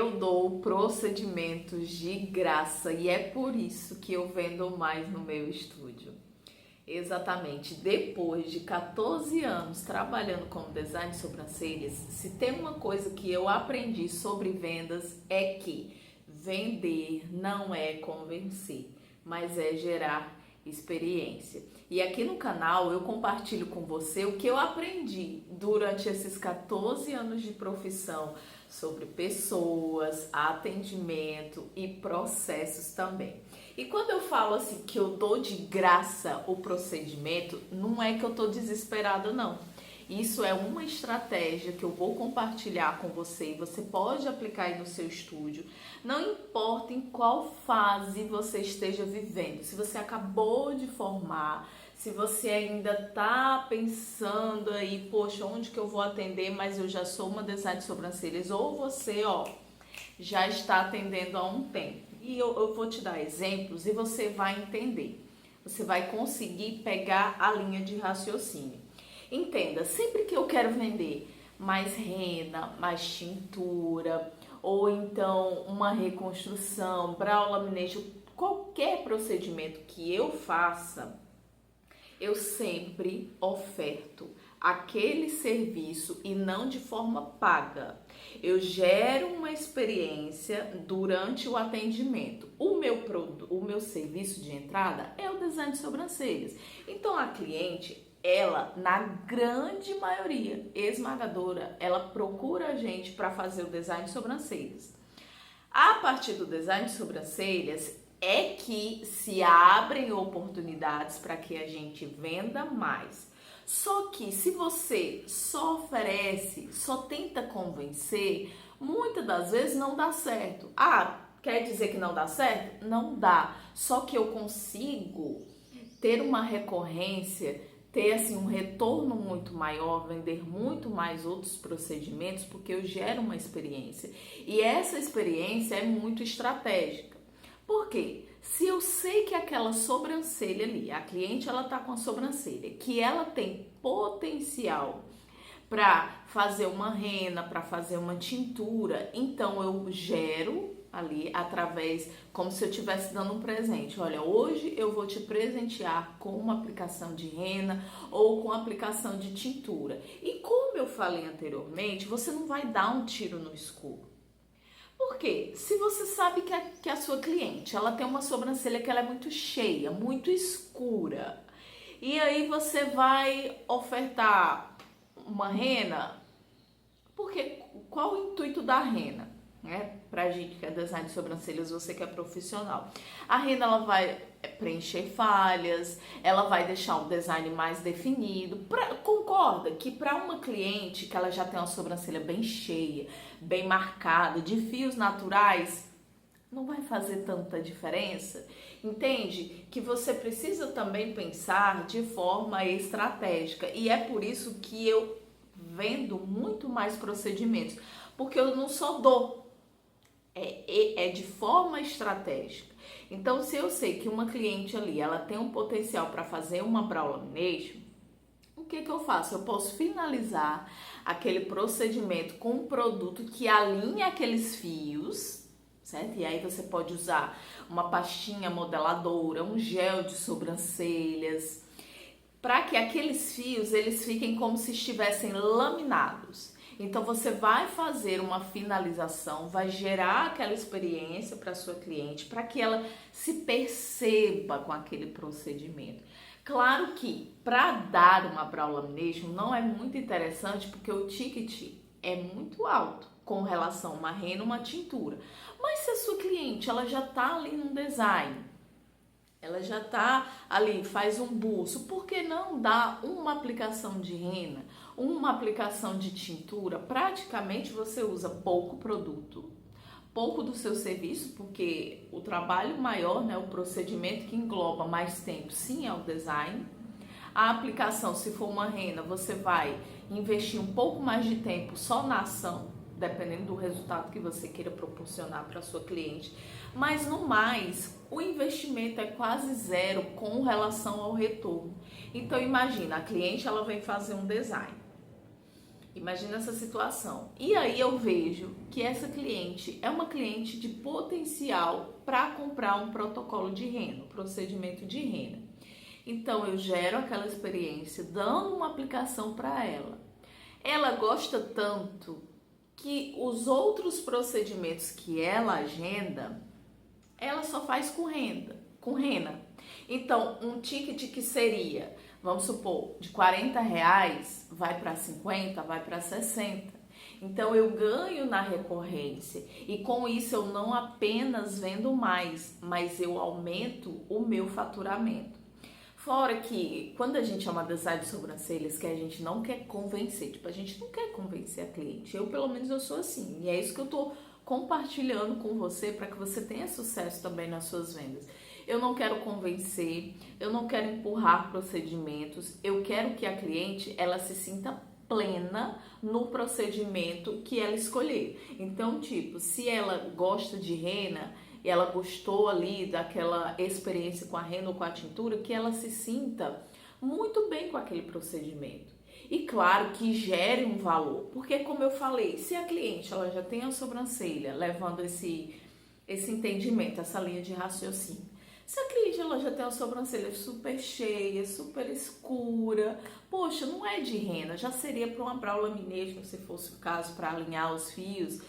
Eu dou procedimentos de graça e é por isso que eu vendo mais no meu estúdio. Exatamente, depois de 14 anos trabalhando como design de sobrancelhas, se tem uma coisa que eu aprendi sobre vendas é que vender não é convencer, mas é gerar experiência. E aqui no canal eu compartilho com você o que eu aprendi durante esses 14 anos de profissão sobre pessoas, atendimento e processos também. E quando eu falo assim que eu dou de graça o procedimento, não é que eu tô desesperada não. Isso é uma estratégia que eu vou compartilhar com você e você pode aplicar aí no seu estúdio. Não importa em qual fase você esteja vivendo, se você acabou de formar, se você ainda tá pensando aí, poxa, onde que eu vou atender, mas eu já sou uma design de sobrancelhas, ou você, já está atendendo há um tempo. E eu vou te dar exemplos e você vai entender. Você vai conseguir pegar a linha de raciocínio. Entenda, sempre que eu quero vender mais rena, mais tintura, ou então uma reconstrução, brow lamination, qualquer procedimento que eu faça, eu sempre oferto aquele serviço e não de forma paga. Eu gero uma experiência durante o atendimento. O meu serviço de entrada é o design de sobrancelhas. Então a cliente, ela, na grande maioria esmagadora, ela procura a gente para fazer o design de sobrancelhas. A partir do design de sobrancelhas é que se abrem oportunidades para que a gente venda mais. Só que se você só oferece, só tenta convencer, muitas das vezes não dá certo. Quer dizer que não dá certo? Não dá. Só que eu consigo ter uma recorrência, ter assim um retorno muito maior, vender muito mais outros procedimentos, porque eu gero uma experiência. E essa experiência é muito estratégica. Por quê? Se eu sei que aquela sobrancelha ali, a cliente ela tá com a sobrancelha, que ela tem potencial para fazer uma rena, para fazer uma tintura, então eu gero ali através, como se eu estivesse dando um presente. Olha, hoje eu vou te presentear com uma aplicação de rena ou com aplicação de tintura. E como eu falei anteriormente, você não vai dar um tiro no escuro. Por quê? Se você sabe que a sua cliente ela tem uma sobrancelha que ela é muito cheia, muito escura, e aí você vai ofertar uma rena, porque qual o intuito da rena? Pra gente que é design de sobrancelhas, você que é profissional. A rena ela vai preencher falhas, ela vai deixar o design mais definido. Concorda que para uma cliente que ela já tem uma sobrancelha bem cheia, bem marcada, de fios naturais, não vai fazer tanta diferença? Entende? Que você precisa também pensar de forma estratégica. E é por isso que eu vendo muito mais procedimentos, porque eu não só dou, é de forma estratégica. Então, se eu sei que uma cliente ali, ela tem um potencial para fazer uma brow lamination, o que eu faço? Eu posso finalizar aquele procedimento com um produto que alinha aqueles fios, certo? E aí você pode usar uma pastinha modeladora, um gel de sobrancelhas, para que aqueles fios eles fiquem como se estivessem laminados. Então você vai fazer uma finalização, vai gerar aquela experiência para sua cliente, para que ela se perceba com aquele procedimento. Claro que para dar uma brow lamination não é muito interessante, porque o ticket é muito alto com relação a uma rena, uma tintura. Mas se a sua cliente ela já está ali no design, ela já tá ali, faz um buço, por que não dar uma aplicação de rena, uma aplicação de tintura? Praticamente você usa pouco produto, pouco do seu serviço, porque o trabalho maior, o procedimento que engloba mais tempo, sim, é o design. A aplicação, se for uma rena, você vai investir um pouco mais de tempo só na ação, dependendo do resultado que você queira proporcionar para sua cliente. Mas no mais, o investimento é quase zero com relação ao retorno. Então imagina, a cliente ela vem fazer um design Imagina essa situação. E aí eu vejo que essa cliente é uma cliente de potencial para comprar um protocolo de rena, um procedimento de rena. Então eu gero aquela experiência dando uma aplicação para ela. Ela gosta tanto que os outros procedimentos que ela agenda, ela só faz com rena. Então, um ticket que seria, vamos supor, de R$ 40, vai para 50, vai para 60. Então, eu ganho na recorrência e com isso eu não apenas vendo mais, mas eu aumento o meu faturamento. Fora que, quando a gente é uma design de sobrancelhas, que a gente não quer convencer, tipo, a gente não quer convencer a cliente. Eu, pelo menos, eu sou assim. E é isso que eu tô compartilhando com você para que você tenha sucesso também nas suas vendas. Eu não quero convencer, eu não quero empurrar procedimentos, eu quero que a cliente, ela se sinta plena no procedimento que ela escolher. Então, tipo, se ela gosta de rena, e ela gostou ali daquela experiência com a rena ou com a tintura, que ela se sinta muito bem com aquele procedimento. E claro que gere um valor, porque como eu falei, se a cliente ela já tem a sobrancelha levando esse entendimento, essa linha de raciocínio, se a cliente ela já tem a sobrancelha super cheia, super escura, poxa, não é de rena, já seria para uma brow lamination, se fosse o caso, para alinhar os fios.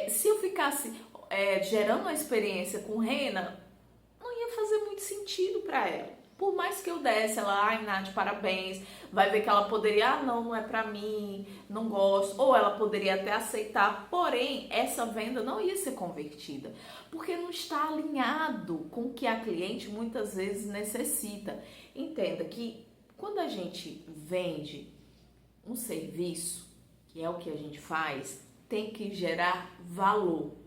Se eu ficasse gerando uma experiência com rena, não ia fazer muito sentido para ela. Por mais que eu desse, ela, ai, Nath, parabéns, vai ver que ela poderia, não é pra mim, não gosto, ou ela poderia até aceitar, porém, essa venda não ia ser convertida, porque não está alinhado com o que a cliente muitas vezes necessita. Entenda que quando a gente vende um serviço, que é o que a gente faz, tem que gerar valor.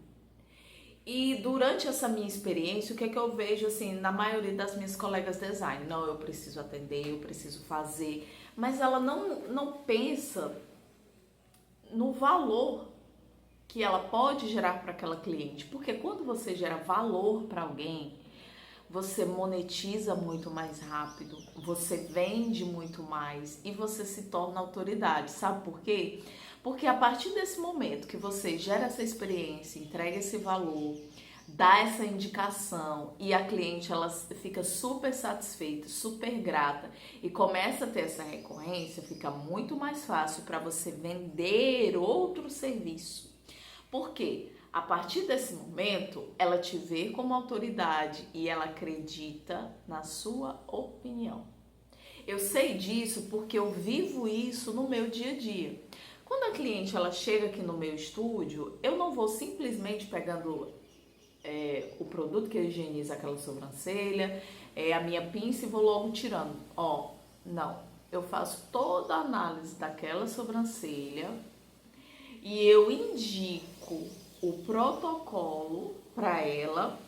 E durante essa minha experiência, o que é que eu vejo assim, na maioria das minhas colegas design? Não, eu preciso atender, eu preciso fazer, mas ela não pensa no valor que ela pode gerar para aquela cliente. Porque quando você gera valor para alguém, você monetiza muito mais rápido, você vende muito mais e você se torna autoridade. Sabe por quê? Porque a partir desse momento que você gera essa experiência, entrega esse valor, dá essa indicação e a cliente ela fica super satisfeita, super grata e começa a ter essa recorrência, fica muito mais fácil para você vender outro serviço. Por quê? A partir desse momento, ela te vê como autoridade e ela acredita na sua opinião. Eu sei disso porque eu vivo isso no meu dia a dia. Quando a cliente ela chega aqui no meu estúdio, eu não vou simplesmente pegando o produto que higieniza aquela sobrancelha, a minha pinça e vou logo tirando. Não. Eu faço toda a análise daquela sobrancelha e eu indico o protocolo para ela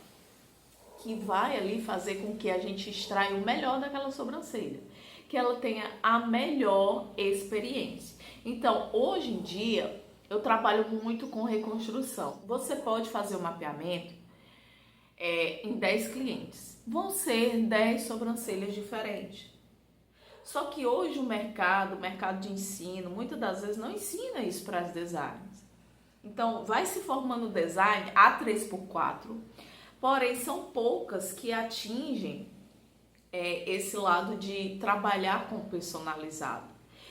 que vai ali fazer com que a gente extraia o melhor daquela sobrancelha, que ela tenha a melhor experiência. Então, hoje em dia, eu trabalho muito com reconstrução. Você pode fazer o mapeamento em 10 clientes. Vão ser 10 sobrancelhas diferentes. Só que hoje o mercado de ensino, muitas das vezes não ensina isso para as designers. Então, vai se formando design A3x4, porém são poucas que atingem esse lado de trabalhar com personalizado,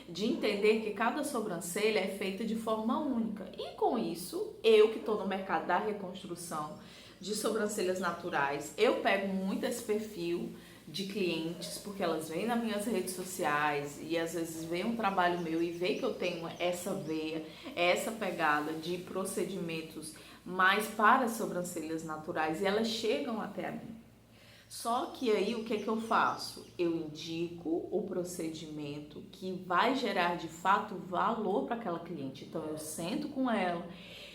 de entender que cada sobrancelha é feita de forma única. E com isso, eu que estou no mercado da reconstrução de sobrancelhas naturais, eu pego muito esse perfil de clientes, porque elas vêm nas minhas redes sociais e às vezes veem um trabalho meu e vê que eu tenho essa veia, essa pegada de procedimentos mais para sobrancelhas naturais e elas chegam até a mim. Só que aí o que eu faço? Eu indico o procedimento que vai gerar de fato valor para aquela cliente. Então eu sento com ela,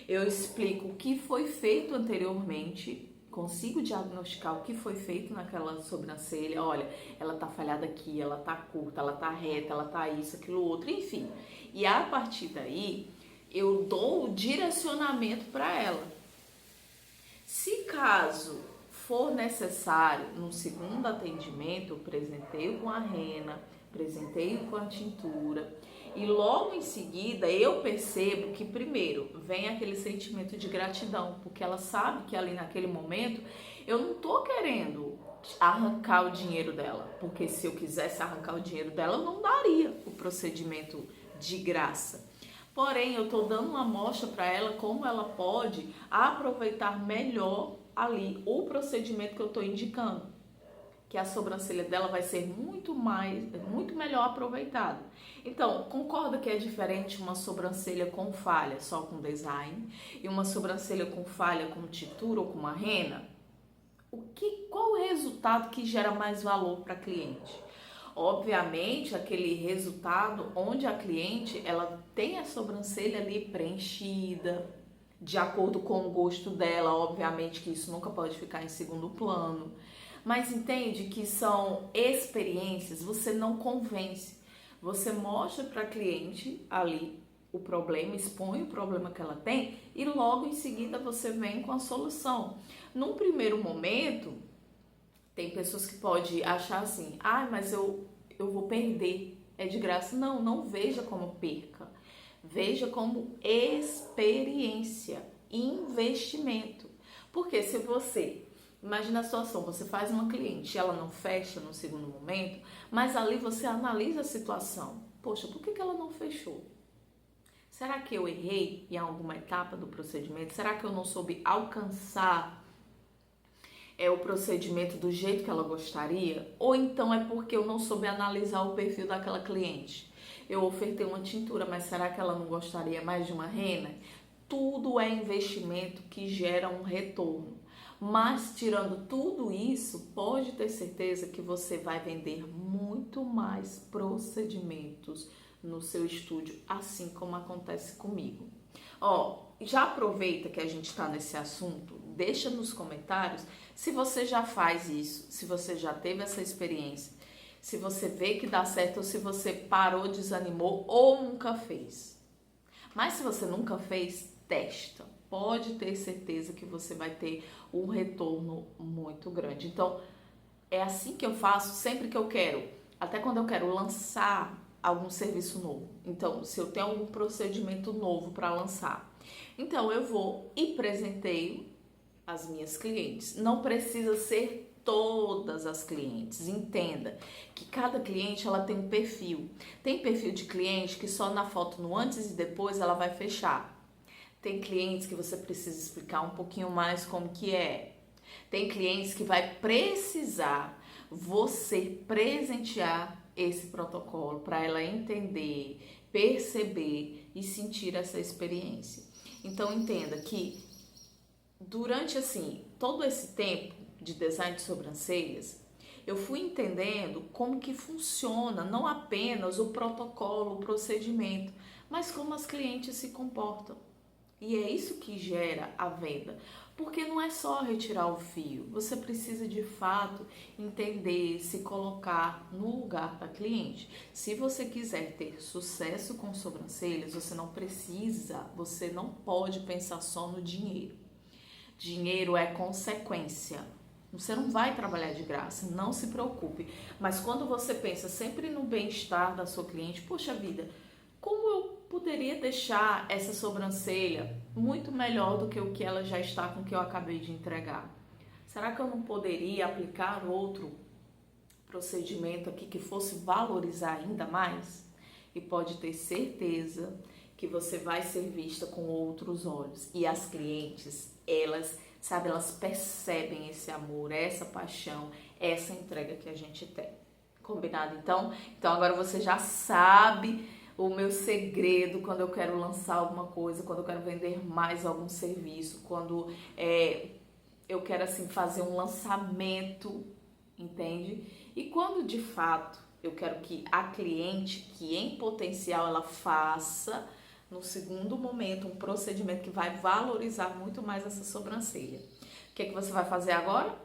eu explico o que foi feito anteriormente, consigo diagnosticar o que foi feito naquela sobrancelha. Olha, ela tá falhada aqui, ela tá curta, ela tá reta, ela tá isso, aquilo outro, enfim. E a partir daí eu dou o direcionamento para ela. Se caso for necessário, no segundo atendimento, eu presenteio com a rena, presenteio com a tintura E logo em seguida eu percebo que primeiro vem aquele sentimento de gratidão, porque ela sabe que ali naquele momento eu não tô querendo arrancar o dinheiro dela, porque se eu quisesse arrancar o dinheiro dela eu não daria o procedimento de graça. Porém, eu tô dando uma amostra para ela como ela pode aproveitar melhor ali o procedimento que eu tô indicando, que a sobrancelha dela vai ser muito melhor aproveitada. Então, concorda que é diferente uma sobrancelha com falha, só com design, e uma sobrancelha com falha com tintura ou com uma rena? Qual o resultado que gera mais valor para a cliente? Obviamente, aquele resultado onde a cliente ela tem a sobrancelha ali preenchida, de acordo com o gosto dela, obviamente que isso nunca pode ficar em segundo plano. Mas entende que são experiências, você não convence. Você mostra para a cliente ali o problema, expõe o problema que ela tem e logo em seguida você vem com a solução. Num primeiro momento, tem pessoas que podem achar assim, mas eu vou perder, é de graça. Não, não veja como perca. Veja como experiência, investimento. Porque se você, imagina a situação, você faz uma cliente e ela não fecha no segundo momento, mas ali você analisa a situação. Poxa, por que ela não fechou? Será que eu errei em alguma etapa do procedimento? Será que eu não soube alcançar o procedimento do jeito que ela gostaria? Ou então é porque eu não soube analisar o perfil daquela cliente? Eu ofertei uma tintura, mas será que ela não gostaria mais de uma rena? Tudo é investimento que gera um retorno. Mas tirando tudo isso, pode ter certeza que você vai vender muito mais procedimentos no seu estúdio, assim como acontece comigo. Já aproveita que a gente está nesse assunto, deixa nos comentários se você já faz isso, se você já teve essa experiência, se você vê que dá certo ou se você parou, desanimou ou nunca fez. Mas se você nunca fez, testa. Pode ter certeza que você vai ter um retorno muito grande. Então, é assim que eu faço sempre que eu quero, até quando eu quero lançar algum serviço novo. Então, se eu tenho algum procedimento novo para lançar, então eu vou e presenteio as minhas clientes. Não precisa ser todas as clientes. Entenda que cada cliente ela tem um perfil. Tem perfil de cliente que só na foto no antes e depois ela vai fechar. Tem clientes que você precisa explicar um pouquinho mais como que é. Tem clientes que vai precisar você presentear esse protocolo para ela entender, perceber e sentir essa experiência. Então entenda que durante todo esse tempo de design de sobrancelhas, eu fui entendendo como que funciona não apenas o protocolo, o procedimento, mas como as clientes se comportam. E é isso que gera a venda, porque não é só retirar o fio, você precisa de fato entender, se colocar no lugar da cliente. Se você quiser ter sucesso com sobrancelhas, você não pode pensar só no dinheiro. Dinheiro é consequência. Você não vai trabalhar de graça, não se preocupe. Mas quando você pensa sempre no bem-estar da sua cliente, poxa vida, como eu poderia deixar essa sobrancelha muito melhor do que o que ela já está com o que eu acabei de entregar? Será que eu não poderia aplicar outro procedimento aqui que fosse valorizar ainda mais? E pode ter certeza que você vai ser vista com outros olhos. E as clientes, elas percebem esse amor, essa paixão, essa entrega que a gente tem. Combinado, então? Então agora você já sabe o meu segredo quando eu quero lançar alguma coisa, quando eu quero vender mais algum serviço, quando eu quero fazer um lançamento, entende? E quando de fato eu quero que a cliente, que em potencial ela faça no segundo momento um procedimento que vai valorizar muito mais essa sobrancelha. O que você vai fazer agora?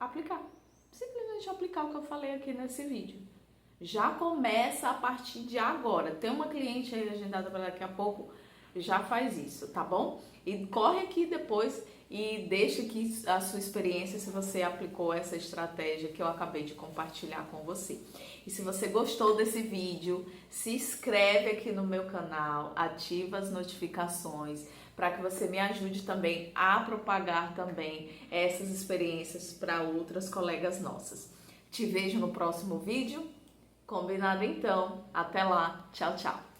Aplicar. Simplesmente aplicar o que eu falei aqui nesse vídeo. Já começa a partir de agora. Tem uma cliente aí agendada para daqui a pouco, já faz isso, tá bom? E corre aqui depois e deixe aqui a sua experiência se você aplicou essa estratégia que eu acabei de compartilhar com você. E se você gostou desse vídeo, se inscreve aqui no meu canal, ativa as notificações para que você me ajude também a propagar também essas experiências para outras colegas nossas. Te vejo no próximo vídeo. Combinado então? Até lá. Tchau, tchau.